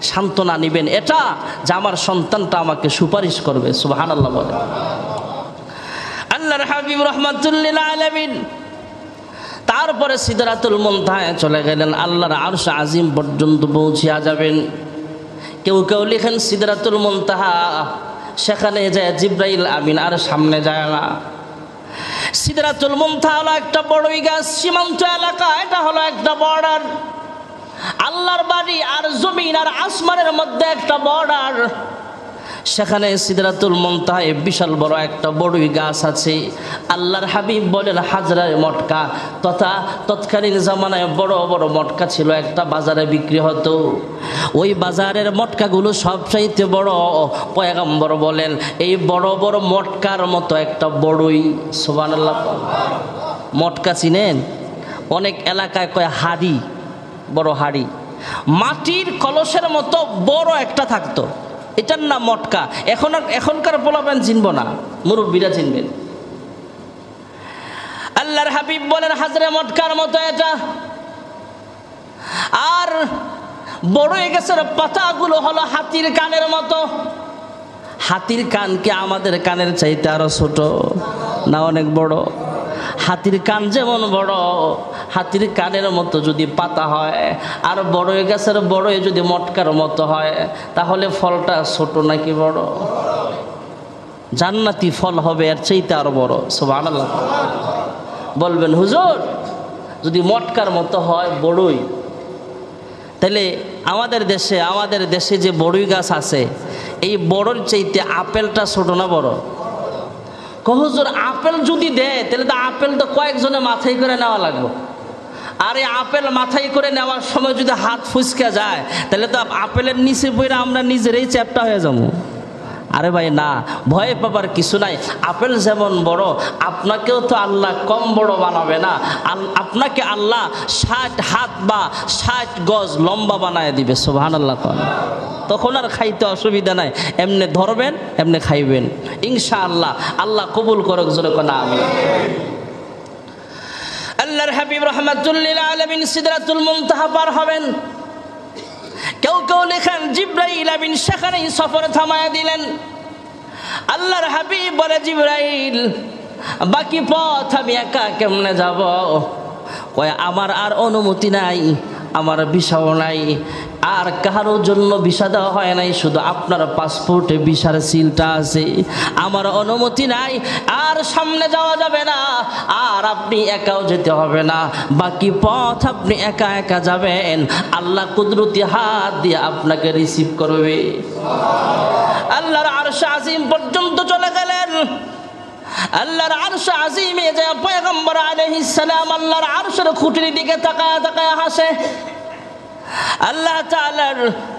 সান্ত্বনা নিবেন এটা যে আমার সন্তানটা আমাকে সুপারিশ করবে। সুবহানাল্লাহ বলে আল্লাহর হাবিব রাহমাতুল লিল আলামিন। তারপরে সিদরাতুল মুনতাহায় চলে গেলেন, আল্লাহর আরশ আজিম পর্যন্ত পৌঁছিয়া যাবেন। কেউ কেউ লিখেন সিদরাতুল মুনতাহা, সেখানে যায় জিবরাইল আমিন আর সামনে যায় না। সিদরাতুল মুনতাহা হলো একটা বড়ই গাছ, সীমান্ত এলাকা, এটা হলো একটা বর্ডার। আল্লাহর বাড়ি আর জমিন আর আসমানের মধ্যে একটা বর্ডার। সেখানে সিদরাতুল মুনতাহায় বিশাল বড় একটা বড়ই গাছ আছে। আল্লাহর হাবিব বলেন হাজরায়ে মটকা তথা তৎকালীন জামানায় বড় বড় মটকা ছিল, একটা বাজারে বিক্রি হতো। ওই বাজারের মটকাগুলো সবচাইতে বড়। পয়গম্বর বলেন এই বড় বড় মটকার মতো একটা বড়ই। সুবহানাল্লাহ। মটকা চিনেন? অনেক এলাকায় কয় হাড়ি, বড় হাড়ি, মাটির কলসের মতো বড় একটা থাকতো। এটার নাম মটকা। এখনকার পোলাপান চিনব না, মুরব্বীরা চিনবেন। আল্লাহর হাবিব বলেন হাজরে মটকার মতো এটা। আর বড় গাছের পাতাগুলো হলো হাতির কানের মতো। হাতির কান কি আমাদের কানের চাইতে আরো ছোট না অনেক বড়? হাতির কান যেমন বড়, হাতির কানের মতো যদি পাতা হয়, আর বড় গাছের বড় যদি মটকার মতো হয়, তাহলে ফলটা ছোট নাকি বড়? জান্নাতি ফল হবে এর চাইতে আরো বড়। সুবহানাল্লাহ। বলবেন হুজুর যদি মটকার মতো হয় বড়ই, তাহলে আমাদের দেশে যে বড়ই গাছ আছে, এই বড়র চাইতে আপেলটা ছোট না বড়? হুজুর আপেল যদি দেয় তাহলে তো আপেল তো কয়েকজনে মাথায় করে নেওয়া লাগবে, আর এই আপেল মাথায় করে নেওয়ার সময় যদি হাত ফুসকে যায় তাহলে তো আপেলের নিচে বইরা আমরা নিজেরাই চ্যাপ্টা হয়ে যাবো। আরে ভাই না, ভয় পাবার কিছু নাই। আপেল যেমন বড়, আপনাকেও তো আল্লাহ কম বড় বানাবে না। আপনাকে আল্লাহ 60 হাত বা 60 গজ লম্বা বানায় দিবে। সুবহানাল্লাহ। তখন আর খাইতে অসুবিধা নাই, এমনি ধরবেন এমনি খাইবেন ইনশাআল্লাহ। আল্লাহ কবুল করুক, জোরে কোন আমিন। আল্লাহর হাবিব রাহমাতুল লিল আলামিন সিদরাতুল মুনতাহা পার হবেন। কেউ কেউ লেখেন জিবরাইল আমিন সেখানেই সফর থামায়া দিলেন। আল্লাহর হাবিব বলে জিবরাইল বাকি পথ আমি একা কেমনে যাব? কয় আমার আর অনুমতি নাই, আমার ভিসাও নাই, আর কারোর জন্য ভিসা দেওয়া হয় নাই, শুধু আপনার পাসপোর্টে ভিসার সিলটা আছে। আমার অনুমতি নাই, আর সামনে যাওয়া যাবে না, আর আপনি একাও যেতে হবে না, বাকি পথ আপনি একা একা যাবেন। আল্লাহ কুদরতি হাত দিয়ে আপনাকে রিসিভ করবে। আল্লাহর আরশ আজিম পর্যন্ত চলে গেলেন। আল্লাহর আরশ আজিমে যে পয়গম্বর আলাইহিস সালাম আল্লাহর আরশের খুঁটির দিকে তাকায় তাকায় হাসে। আল্লাহ তাআলার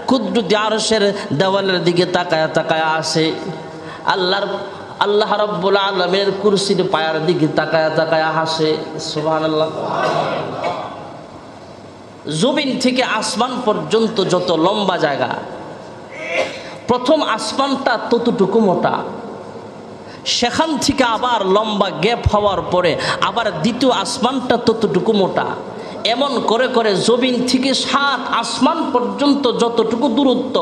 কুদরতি আরশের দেওয়ালের দিকে তাকায় তাকায় আসে। আল্লাহ রাব্বুল আলামিনের কুরসির পায়ার দিকে তাকায় তাকায় হাসে। সুবহানাল্লাহ। জমিন থেকে আসমান পর্যন্ত যত লম্বা জায়গা, প্রথম আসমানটা ততটুকু মোটা, সেখান থেকে আবার লম্বা গ্যাপ হওয়ার পরে আবার দ্বিতীয় আসমানটা ততটুকু মোটা, এমন করে করে জমিন থেকে 7 আসমান পর্যন্ত যতটুকু দূরত্ব,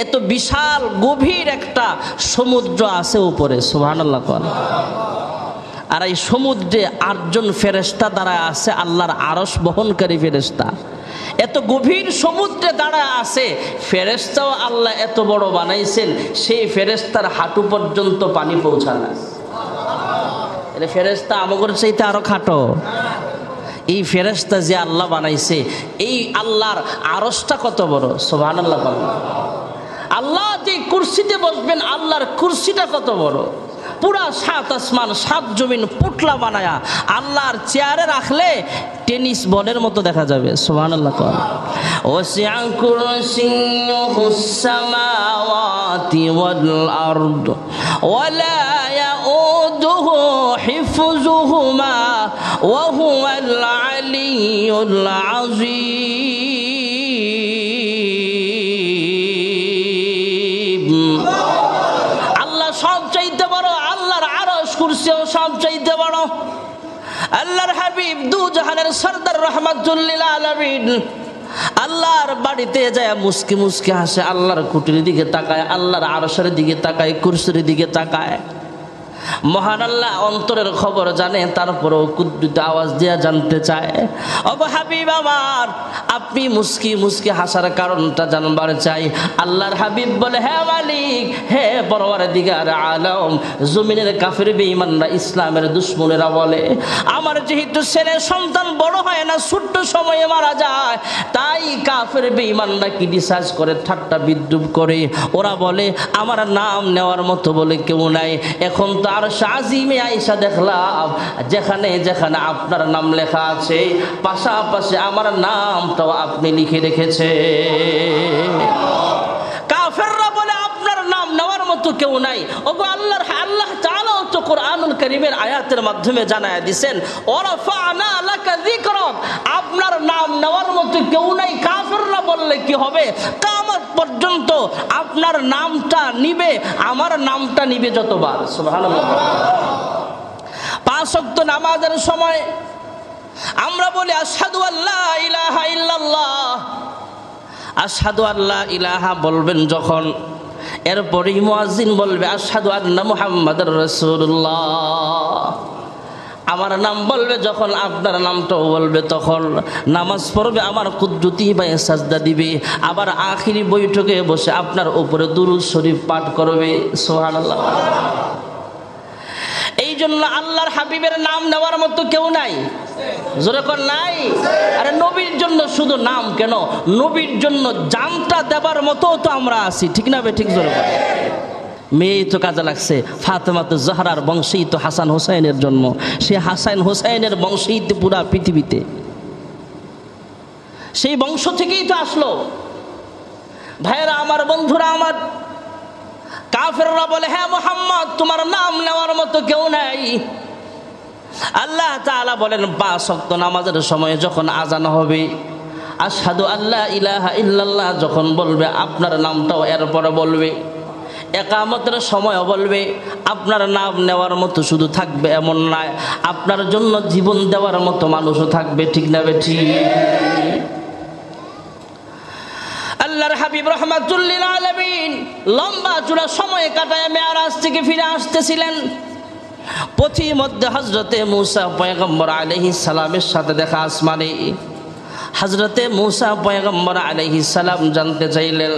এত বিশাল গভীর একটা সমুদ্র আছে উপরে। সুবহানাল্লাহ। আর এই সমুদ্রে 8 জন ফেরেশতা দাঁড়ায় আছে, আল্লাহর আরশ বহনকারী ফেরেশতা। এত গভীর সমুদ্রে দাঁড়ায় আছে, ফেরেশতাও আল্লাহ এত বড় বানাইছেন, সেই ফেরেশতার হাঁটু পর্যন্ত পানি পৌঁছায় না। এটা ফেরেশতা আমগর চাইতে আরো খাটো। এই ফেরেশতা যে আল্লাহ বানাইছে, এই আল্লাহর আরশটা কত বড়। সুবহানাল্লাহ। আল্লাহ যে কুরসিতে বসবেন, আল্লাহর কুরসিটা কত বড়। পুরা 7 আসমান 7 জমিন পুটলা বানায়া আল্লাহর চেয়ারে রাখলে টেনিস বলের মতো দেখা যাবে। সুবহানাল্লাহ। ওয়াসিআ কুরসিয়ুহুস সামাওয়াতি ওয়াল আরদ ওয়ালা ইয়াউদুহু হিফযুহুমা ওয়া হুয়াল আলিয়্যুল আযীম। আল্লাহ সব চাইতে বড়, আল্লাহর আরশ কুরসিও সব চাইতে বড়। আল্লাহর হাবিব দু জাহানের সরদার রাহমাতুল লিল আলামিন আল্লাহর বাড়িতে যায় মুস্কি মুস্কি হাসে, আল্লাহর কুটির দিকে তাকায়, আল্লাহর আরশের দিকে তাকায়, কুরসির দিকে তাকায়। মহান আল্লাহ অন্তরের খবর জানে, তারপরেও কুদরতি আওয়াজ দিয়া জানতে চায়। ওগো হাবিব আমার, আপনি মুস্কি মুস্কি হাসার কারণটা জানবার চাই। আল্লাহর হাবিব বলে, হে মালিক, হে পরওয়ারদিগার আলম, জমিনের কাফের বেঈমানরা, ইসলামের দুশমনেরা বলে আমার যেহেতু ছেলে সন্তান বড় হয় না, ছোট্ট সময়ে মারা যায়, তাই কাফের বেঈমানরা কি রিসার্চ করে, ঠাট্টা বিদ্রুপ করে। ওরা বলে আমার নাম নেওয়ার মতো বলে কেউ নাই। এখন তো আরশ আজিমে আয়েশা দেখলাম, যেখানে যেখানে আপনার নাম লেখা আছে, পাশাপাশি আমার নামটাও আপনি লিখে রেখেছে। কাফেররা বলে আপনার নাম নেওয়ার মতো কেউ নাই। ওগো আল্লাহ তাআলা তো কোরআনুল কারীমের আয়াতের মাধ্যমে জানায়া দিবেন, ওয়ারাফা'না লাকা যিকরাক, আপনার নাম নেওয়ার মতো কেউ নাই। কাফেররা বললে কি হবে? কিয়ামত পর্যন্ত আপনার নামটা নিবে, আমার নামটা নিবে যতবার। সুবহানাল্লাহ। 5 ওয়াক্ত নামাজের সময় আমরা বলি আশহাদু আল্লা ইলাহা ইল্লাল্লাহ, আশহাদু আল্লা ইলাহা বলবেন যখন, এরপরেই মুয়াজ্জিন বলবে আশহাদু আন্না মুহাম্মাদুর রাসূলুল্লাহ। আমার নাম বলবে যখন, আপনার নামটাও বলবে তখন। নামাজ পড়বে, আমার কুদরতি ভাই সাজদা দিবে, আবার আখিরি বৈঠকে বসে আপনার উপরে দুরূদ শরীফ পাঠ করবে। সুবহানাল্লাহ। এই জন্য আল্লাহর হাবিবের নাম নেওয়ার মতো কেউ নাই। জোরে কোন নাই? আরে নবীর জন্য শুধু নাম কেন, নবীর জন্য জানটা দেবার মতো তো আমরা আছি, ঠিক না? ঠিক জোরে কোন। মেয়ে তো কাজে লাগছে, ফাতেমাত জহরার বংশেই তো হাসান হোসেনের জন্ম, সে হাসান হোসেনের বংশেই তো পুরা পৃথিবীতে, সেই বংশ থেকেই তো আসলো। ভাইরা আমার, বন্ধুরা আমার, কাফেররা বলে হ্যাঁ মুহাম্মদ তোমার নাম নেওয়ার মতো কেউ নাই। আল্লাহ তাআলা বলেন 5 ওয়াক্ত নামাজের সময় যখন আজান হবে, আশহাদু আল্লা ইলাহা ইল্লাল্লাহ যখন বলবে, আপনার নামটাও এরপরে বলবে। একামতের সময় বলবে, আপনার নাম নেওয়ার মতো শুধু থাকবে এমন নয়, আপনার জন্য জীবন দেওয়ার মতো মানুষও থাকবে, ঠিক না বেঠি? আল্লাহর হাবিব রাহমাতুল লিল আলামিন লম্বা চূড়া সময় কাটায় মেরাজ থেকে ফিরে আসতেছিলেন। পথিমধ্যে হযরতে মূসা পয়গম্বর আলাইহিস সালামের সাথে দেখা আসমানে। হযরতে মূসা পয়গম্বর আলাইহিস সালাম জানতে চাইলেন,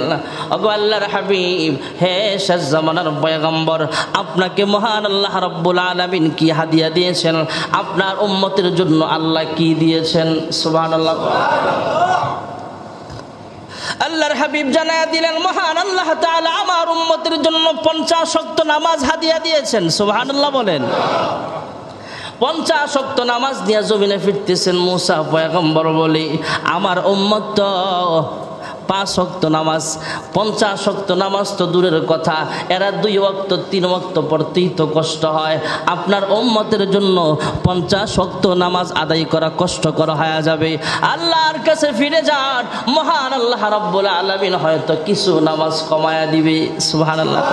ওগো আল্লাহর হাবিব, হে শেষ জামানার পয়গম্বর, আপনাকে মহান আল্লাহ রাব্বুল আলামিন কি হাদিয়া দিয়েছেন? আপনার উম্মতের জন্য আল্লাহ কি দিয়েছেন? সুবহানাল্লাহ। আল্লাহর হাবিব জানায়া দিলেন, মহান আল্লাহ তাআলা আমার উম্মতের জন্য 50 ওয়াক্ত নামাজ হাদিয়া দিয়েছেন। সুবহানাল্লাহ বলেন। 50 ওয়াক্ত নামাজ দিয়া জমিনে ফিরতেছেন মূসা পয়গম্বর বলে, আমার উম্মত তো 5 ওয়াক্ত নামাজ, 50 ওয়াক্ত নামাজ তো দূরের কথা, এরা 2 ওয়াক্ত 3 ওয়াক্ত পড়তেই তো কষ্ট হয়। আপনার উম্মতের জন্য 50 ওয়াক্ত নামাজ আদায় করা কষ্টকর হয়ে যাবে। আল্লাহর কাছে ফিরে যান, মহান আল্লাহ রাব্বুল আলামিন হয়তো কিছু নামাজ কমায়া দিবে। সুবহানাল্লাহ।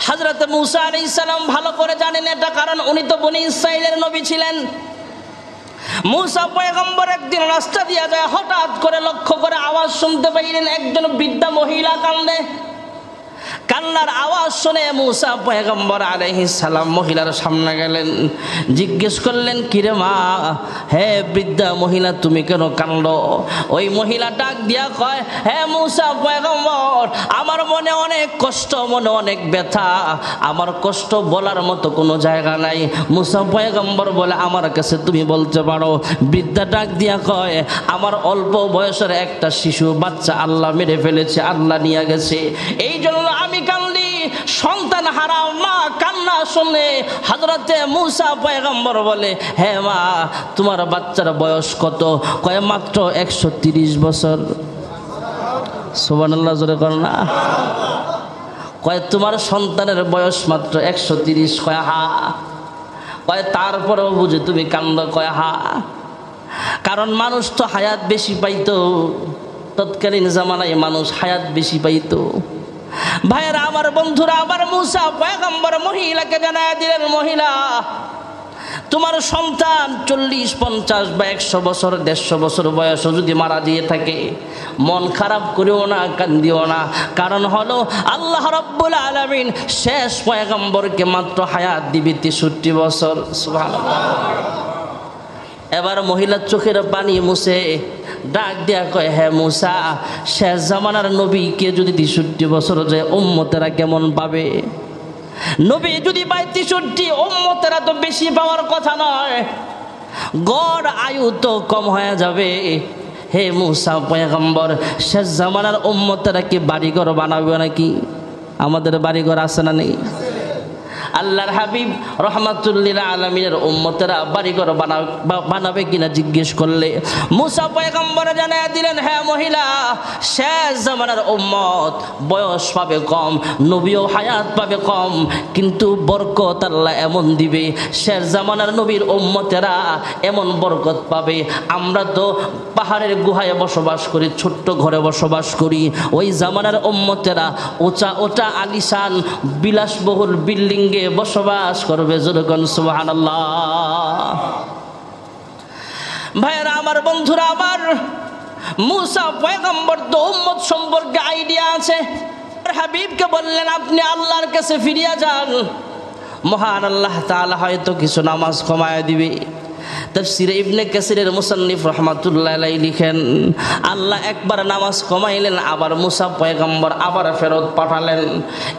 হযরত মূসা আলাইহিস সালাম ভালো করে জানেন এটা, কারণ উনি তো বনি ইসরাইলের নবী ছিলেন। মূসা পয়গম্বর একদিন রাস্তা দিয়ে যায়, হঠাৎ করে লক্ষ্য করে আওয়াজ শুনতে পাইলেন একজন বৃদ্ধা মহিলা কান্দে। কান্নার আওয়াজ শুনে মূসা পয়গম্বর আলাইহিস সালাম মহিলার সামনে গেলেন, জিজ্ঞেস করলেন, কিরে মা, হে বৃদ্ধা মহিলা তুমি কেন কান্দো? ওই মহিলা ডাক দিয়া কয়, হে মূসা পয়গম্বর, আমার মনে অনেক কষ্ট, মনে অনেক ব্যথা, আমার কষ্ট বলার মতো কোনো জায়গা নাই। মূসা পয়গম্বর বলে, আমার কাছে তুমি বলতে পারো। বৃদ্ধা ডাক দিয়া কয়, আমার অল্প বয়সের একটা শিশু বাচ্চা আল্লাহ মেরে ফেলেছে, আল্লাহ নিয়ে গেছে, এই জন্য আমি কান্দি। সন্তান হারাও মা কান্না শুনে হযরতে মূসা পয়গম্বর বলে, হে মা, তোমার বাচ্চার বয়স কত? কয় মাত্র 130 বছর। সুবহানাল্লাহ জোরে কর না। কয় তোমার সন্তানের বয়স মাত্র 130? কয় হা। কয় তারপরেও বুঝে তুমি কান্দ? কয় হা। কারণ মানুষ তো হায়াত বেশি পাইতো, তৎকালীন জামানায় মানুষ হায়াত বেশি পাইতো। ভাইয়েরা আমার, বন্ধুরা আমার, মূসা পয়গম্বর মহিলাকে জানায় দিলেন, মহিলা, তোমার সন্তান 40, 50 বা 100 বছর, 150 বছর বয়স যদি মারা দিয়ে থাকে, মন খারাপ করিও না, কান্দিও না। কারণ হলো আল্লাহ রাব্বুল আলামিন শেষ পয়গম্বরকে মাত্র হায়াত দিবে 63 বছর। সুবহানাল্লাহ। এবার মহিলার চোখের পানি মুছে ডাক দেয়া কয়, হে মূসা, শেষ জামানার নবীকে যদি 63 বছর যায়, উম্মতেরা কেমন পাবে? নবী যদি পায় 63, উম্মতেরা তো বেশি পাওয়ার কথা নয়, গড় আয়ু তো কম হয়ে যাবে। হে মূসা পয়গম্বর, শেষ জামানার উম্মতেরা কি বাড়িঘর বানাবে নাকি? আমাদের বাড়িঘর আছে না নেই? আল্লাহর হাবিব রহমাতুল্লিল আলামিনের উম্মতেরা বাড়িঘর বানাবে কিনা জিজ্ঞেস করলে মুসা পয়গম্বর জানায় দিলেন, হ্যাঁ মহিলা, শেষ জামানার উম্মত, বয়স পাবে কম, নবীও হায়াত পাবে কম, কিন্তু বরকত আল্লাহ এমন দিবে, শেষ জামানার নবীর উম্মতেরা এমন বরকত পাবে। আমরা তো পাহাড়ের গুহায় বসবাস করি, ছোট্ট ঘরে বসবাস করি, ওই জামানার উম্মতেরা ওচা ওটা আলিশান বিলাসবহুল বিল্ডিংয়ে বসবাস করবে। জোরগণ সুবহানাল্লাহ। ভাইরা আমার, বন্ধুরা আমার, মুসা পয়গম্বর তো উম্মত সম্পর্কে আইডিয়া আছে। হাবিবকে বললেন, আপনি আল্লাহর কাছে ফিরিয়া যান, মহান আল্লাহ তাআলা হয়তো কিছু নামাজ কমায় দিবে। তাফসীরে ইবনে কাসিরের মুসান্নিফ রাহমাতুল্লাহি আলাইহি লিখেন, আল্লাহ একবার নামাজ কমাইলেন, আবার মুসা পয়গম্বর আবার ফেরত পাঠালেন।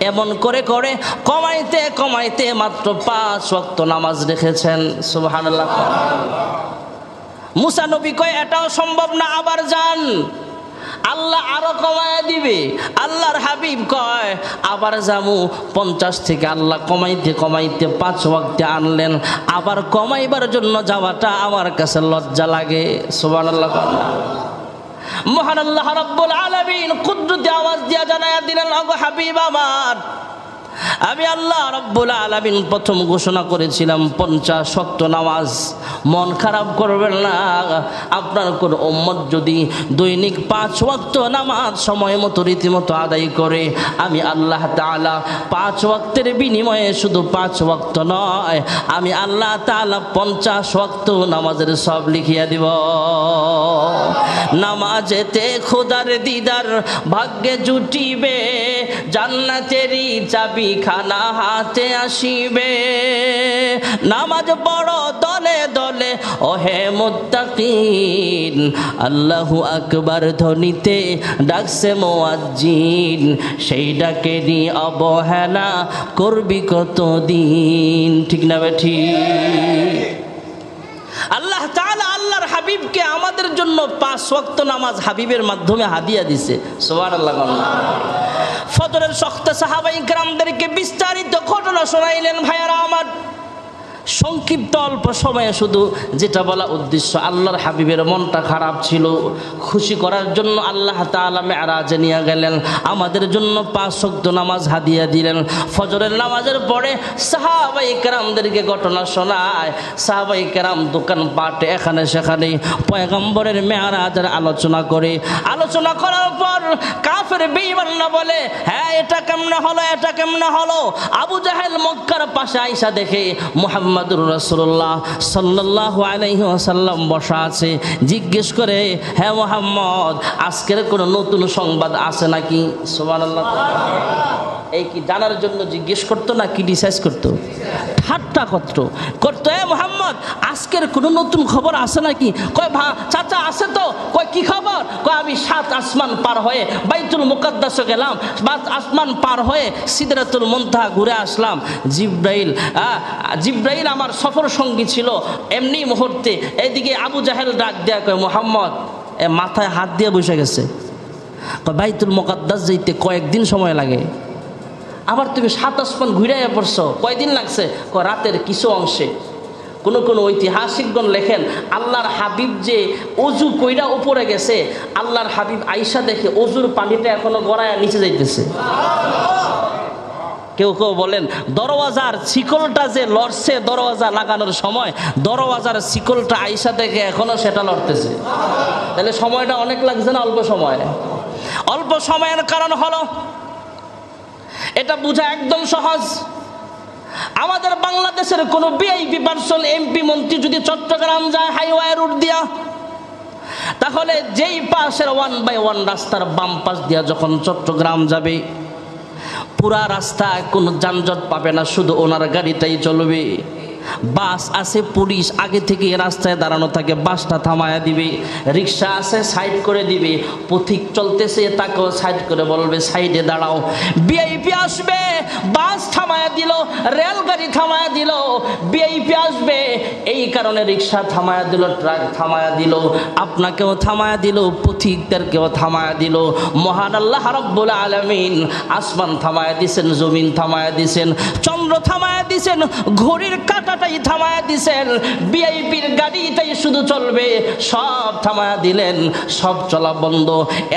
এমন করে করে কমাইতে কমাইতে মাত্র 5 ওয়াক্ত নামাজ রেখেছেন। সুবহানাল্লাহ। মুসা নবী কয় এটাও সম্ভব না, আবার যান, আল্লাহ আরো কমায় দিবে। আল্লাহর হাবিব কয় আবার যামু, 50 থেকে আল্লাহ কমাইতে কমাইতে 5 ওয়াক্তে আনলেন। আবার কমাইবার জন্য যাওয়াটা আমার কাছে লজ্জা লাগে। সুবহানাল্লাহ। মহান আল্লাহ রাব্বুল আলামিন কুদরতি আওয়াজ দিয়া জানায়া দিলেন, ওগো হাবিব আমার, আমি আল্লাহ রাব্বুল আলামিন প্রথম ঘোষণা করেছিলাম 50 ওয়াক্ত নামাজ। মন খারাপ করবেন না, আপনার কোন উম্মত যদি দৈনিক 5 ওয়াক্ত নামাজ সময় মতো রীতিমতো আদায় করে, আমি আল্লাহ তাআলা 5 ওয়াক্তের বিনিময়ে শুধু 5 ওয়াক্ত নয়, আমি আল্লাহ তাআলা 50 ওয়াক্ত নামাজের সব লিখিয়া দিব। নামাজেতে খোদার দিদার ভাগ্যে জুটিবে, জান্নাতেরই চাবি খানা হাতে আসিবে। নামাজ পড়ো দলে দলে ওহে মুত্তাকিন, আল্লাহু আকবার ধ্বনিতে ডাকছে মুয়াজ্জিন, সেই ডাকে নি অবহেলা করবি কতদিন। ঠিক না বেঠি? আল্লাহ তাআলা আল্লাহর হাবিবকে আমাদের জন্য 5 ওয়াক্ত নামাজ হাবিবের মাধ্যমে হাদিয়া দিছে। সুবহানাল্লাহ। ফজরের ওয়াক্তে সাহাবায়ে কেরামদেরকে বিস্তারিত ঘটনা শোনাইলেন। ভাইয়ারা আমার, সংক্ষিপ্ত অল্প সময়ে শুধু যেটা বলা উদ্দেশ্য, আল্লাহর হাবিবের মনটা খারাপ ছিল, খুশি করার জন্য আল্লাহ তাআলা মেরাজে নিয়ে গেলেন, আমাদের জন্য 5 ওয়াক্ত নামাজ হাদিয়া দিলেন। ফজরের নামাজের পরে সাহাবায়ে কেরামদেরকে ঘটনা শোনায়। সাহাবায়ে কেরাম দোকান পাটে এখানে সেখানে পয়গম্বরের মেরাজের আলোচনা করে। আলোচনা করার পর কাফের বেঈমানরা বলে, হ্যাঁ এটা কেমনে হলো, এটা কেমনে হলো। আবু জাহেল মক্কার পাশে আইসা দেখে মুহাম্মদুর রাসূলুল্লাহ সাল্লাল্লাহু আলাইহি ওয়াসাল্লাম বসা আছে। জিজ্ঞেস করে, হ্যাঁ মুহাম্মদ, আজকের কোনো নতুন সংবাদ আছে নাকি? সুবহানাল্লাহ। এই কি জানার জন্য জিজ্ঞেস করতো না কি ডিসাইজ করতো? ঠাট্টা করতো। এ মুহাম্মদ, আজকের কোনো নতুন খবর আছে নাকি? কয় চাচা আছে তো। কয় কি খবর? কয় আমি 7 আসমান পার হয়ে বাইতুল মুকাদ্দাসে গেলাম, 7 আসমান পার হয়ে সিদরাতুল মুনতাহা ঘুরে আসলাম। জিব্রাইল আমার সফর সঙ্গী ছিল। এমনি মুহূর্তে এইদিকে আবু জাহেল ডাক দেয়া কয়, মুহাম্মদ, মাথায় হাত দিয়ে বসে গেছে। কয় বাইতুল মুকাদ্দাস যাইতে কয়েকদিন সময় লাগে, আবার তুমি 7 আসমান ঘুরাইয়া পড়ছো, কয়দিন লাগছে? কয় রাতের কিছু অংশে। কোন কোন ঐতিহাসিকগণ লেখেন, আল্লাহর হাবিব যে অজু কইরা উপরে গেছে, আল্লাহর হাবিব আইসা দেখে অজুর পানিটা এখনো গড়ায়া নিচে যাইতেছে। কেউ কেউ বলেন দরওয়াজার শিকলটা যে লড়ছে দরওয়াজা লাগানোর সময়, দরওয়াজার শিকলটা আইসা দেখে এখনো সেটা লড়তেছে। তাহলে সময়টা অনেক লাগছে না অল্প সময়? অল্প সময়ের কারণ হলো, এটা বোঝা একদম সহজ। আমাদের বাংলাদেশের কোনো ভিআইপি পারসন, এমপি মন্ত্রী যদি চট্টগ্রাম যায় হাইওয়ে রুট দিয়া, তাহলে যেই পাশের 1 বাই 1 রাস্তার বাম পাশ দিয়া যখন চট্টগ্রাম যাবে, পুরা রাস্তায় কোনো যানজট পাবে না, শুধু ওনার গাড়িটাই চলবে। বাস আছে, পুলিশ আগে থেকে রাস্তায় দাঁড়ানো থাকে, বাসটা থামায়া দিবে। রিক্সা আছে, সাইড করে দিবে। পথিক চলতেছে, তাকেও সাইড করে বলবে সাইডে দাঁড়াও। ভিআইপি আসবে, বাস থামায়া দিল, রেলগাড়ি থামায়া দিল। ভিআইপি আসবে, এই কারণে রিক্সা থামায়া দিল, ট্রাক থামায়া দিল, আপনাকেও থামায়া দিল, পথিকদেরকেও থামায়া দিল। মহান আল্লাহ রাব্বুল আলামিন আসমান থামায়া দিছেন, জমিন থামায়া দিছেন, চন্দ্র থামায়া দিছেন, ঘড়ির কাঁটাটাই থামায়া দিছেন। ভিআইপির গাড়িটাই শুধু চলবে, সব থামায়া দিলেন, সব চলা বন্ধ।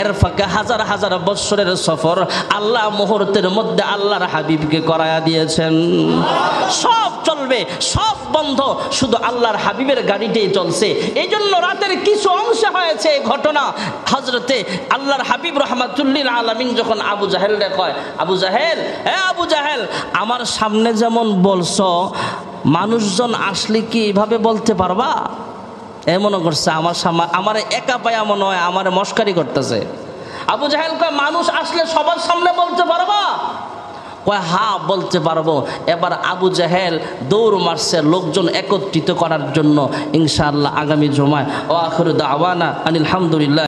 এর ফাঁকে হাজার হাজার বৎসরের সফর আল্লাহ মুহূর্তের মধ্যে আল্লাহর হাবিবকে করায়া দিয়েছেন। সব চলবে, সব বন্ধ, শুধু আল্লাহর হাবিবের গাড়িটাই চলছে। এই জন্য রাতের কিছু অংশে হয়েছে ঘটনা। হযরতে আল্লাহর হাবিব রাহমাতুল্লিল আলামিন যখন আবু জাহেলকে কয়, আবু জাহেল, হ্যাঁ আবু জাহেল, আমার সামনে যেমন বলছো, মানুষজন আসলে কি এইভাবে বলতে পারবা? মনে করছে আমার সামনে, আমার একা পায়া মনে হয় আমার মস্কারি করতেছে। আবু জাহেল কয়, মানুষ আসলে সবার সামনে বলতে পারবা? কয় হ্যাঁ বলতে পারবো। এবার আবু জাহেল দৌড় মারছে লোকজন একত্রিত করার জন্য। ইনশাআল্লাহ আগামী জুমায়। ও আখিরু দাওয়ানা আনিল হামদুলিল্লাহ।